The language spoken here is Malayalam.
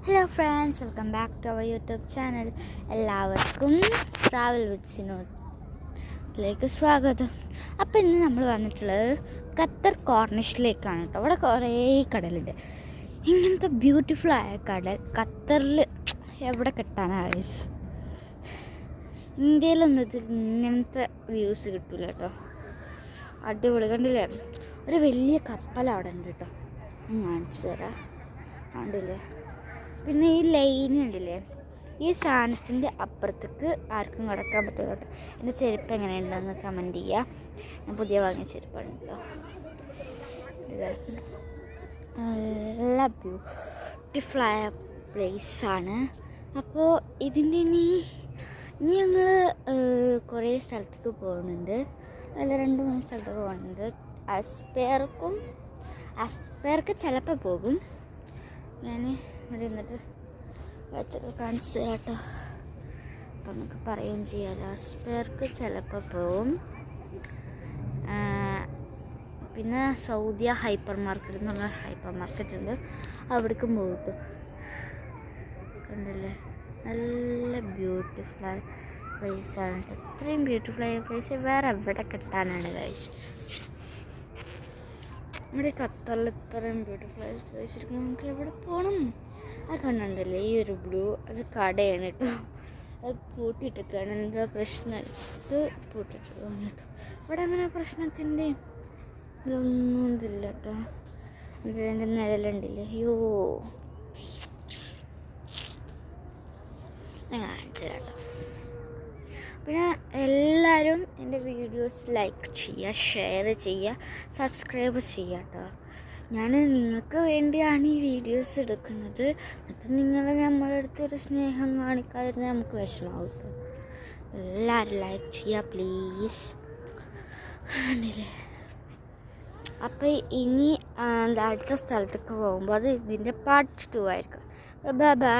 Hello friends, welcome back to our YouTube channel. എല്ലാവർക്കും ട്രാവൽ വിത്ത് സിനോദിലേക്ക് സ്വാഗതം. അപ്പോൾ ഇന്ന് നമ്മൾ വന്നിട്ടുള്ളത് ഖത്തർ കോർണിഷിലേക്കാണ് കേട്ടോ. അവിടെ കുറേ കടലുണ്ട്. ഇങ്ങനത്തെ ബ്യൂട്ടിഫുൾ ആയ കടൽ ഖത്തറിൽ എവിടെ കിട്ടാനാണ്? ഇന്ത്യയിലൊന്നും ഇങ്ങനത്തെ വ്യൂസ് കിട്ടില്ല കേട്ടോ. അടിപൊളി കണ്ടില്ലേ? ഒരു വലിയ കപ്പൽ അവിടെ ഉണ്ട് കേട്ടോ. ഞാൻ കാണിച്ചു തരാം. കണ്ടില്ലേ? പിന്നെ ഈ ലൈൻ ഉണ്ടല്ലേ, ഈ സാധനത്തിൻ്റെ അപ്പുറത്തേക്ക് ആർക്കും കിടക്കാൻ പറ്റില്ല കേട്ടോ. എൻ്റെ ചെരുപ്പ് എങ്ങനെയുണ്ടെന്ന് കമൻറ്റ് ചെയ്യുക. ഞാൻ പുതിയ വാങ്ങിയ ചെരുപ്പാണ് കേട്ടോ. നല്ല ബ്യൂട്ടിഫുള്ളായ പ്ലേസാണ്. അപ്പോൾ ഇതിൻ്റെ ഇനി ഞങ്ങൾ കുറേ സ്ഥലത്തേക്ക് പോകുന്നുണ്ട്. അതിൽ 2-3 സ്ഥലത്തേക്ക് പോകുന്നുണ്ട്. അസ്പെയർക്ക് ചിലപ്പോൾ പോകും. ഞാൻ ഇവിടെ നിന്നിട്ട് വെച്ചൊക്കെ കാണിച്ചു തരാം കേട്ടോ. അപ്പം നമുക്ക് പറയുകയും ചെയ്യാമല്ലോ. അസ്പെയർക്ക് ചിലപ്പോൾ പോകും. പിന്നെ സൗദിയ ഹൈപ്പർ മാർക്കറ്റ് എന്ന് പറഞ്ഞ ഹൈപ്പർ മാർക്കറ്റ് ഉണ്ട്, അവിടേക്കും പോകും കേട്ടോ. കണ്ടില്ലേ? നല്ല ബ്യൂട്ടിഫുള്ളായ പ്ലേസാണ്. ഇത്രയും ബ്യൂട്ടിഫുള്ളായ പ്ലേസ് വേറെ എവിടെ കിട്ടാനാണ് കഴിച്ച്. നമ്മുടെ ഖത്തറിൽ ഇത്രയും ബ്യൂട്ടിഫുള്ളായ പ്ലേസ് ഇരിക്കുമ്പോൾ നമുക്ക് എവിടെ പോകണം? അത് കണ്ടുണ്ടല്ലേ, ഈ ഒരു ബ്ലൂ അത് കടയാണ് കേട്ടോ. അത് പൂട്ടിയിട്ടൊക്കെയാണ്. എന്താ പ്രശ്നം? ഇത് പൂട്ടിയിട്ടതാണ് കേട്ടോ. ഇവിടെ അങ്ങനെ പ്രശ്നത്തിൻ്റെ ഇതൊന്നും ഇതില്ല കേട്ടോ. രണ്ട് നിഴലുണ്ടില്ലേ? അയ്യോ, ഞാൻ കാണിച്ചു തരാം കേട്ടോ. പിന്നെ എല്ലാവരും എൻ്റെ വീഡിയോസ് ലൈക്ക് ചെയ്യുക, ഷെയർ ചെയ്യുക, സബ്സ്ക്രൈബ് ചെയ്യുക കേട്ടോ. ഞാൻ നിങ്ങൾക്ക് വേണ്ടിയാണ് ഈ വീഡിയോസ് എടുക്കുന്നത്. എന്നിട്ട് നിങ്ങൾ നമ്മളെ അടുത്ത് ഒരു സ്നേഹം കാണിക്കാതിരുന്നാൽ നമുക്ക് വിഷമാവും കേട്ടോ. എല്ലാവരും ലൈക്ക് ചെയ്യുക പ്ലീസ്. ആണല്ലേ? അപ്പോൾ ഇനി അടുത്ത സ്ഥലത്തൊക്കെ പോകുമ്പോൾ അത് ഇതിൻ്റെ പാർട്ട് 2 ആയിരിക്കും. Bye bye.